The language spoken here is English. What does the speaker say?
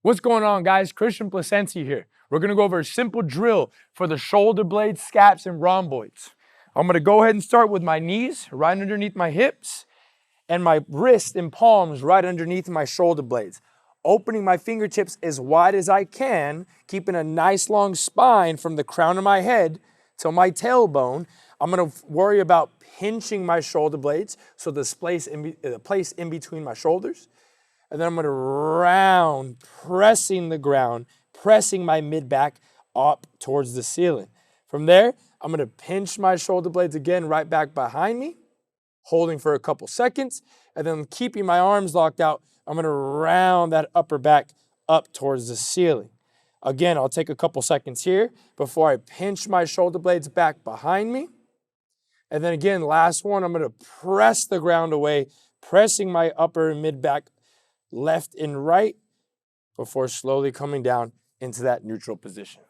What's going on, guys? Cristian Plascencia here. We're going to go over a simple drill for the shoulder blades, scaps, and rhomboids. I'm going to go ahead and start with my knees right underneath my hips and my wrists and palms right underneath my shoulder blades. Opening my fingertips as wide as I can, keeping a nice long spine from the crown of my head to my tailbone. I'm going to worry about pinching my shoulder blades, so the place in between my shoulders. And then I'm going to round, pressing the ground, pressing my mid-back up towards the ceiling. From there, I'm going to pinch my shoulder blades again right back behind me, holding for a couple seconds, and then keeping my arms locked out, I'm going to round that upper back up towards the ceiling. Again, I'll take a couple seconds here before I pinch my shoulder blades back behind me. And then again, last one, I'm going to press the ground away, pressing my upper and mid-back left and right before slowly coming down into that neutral position.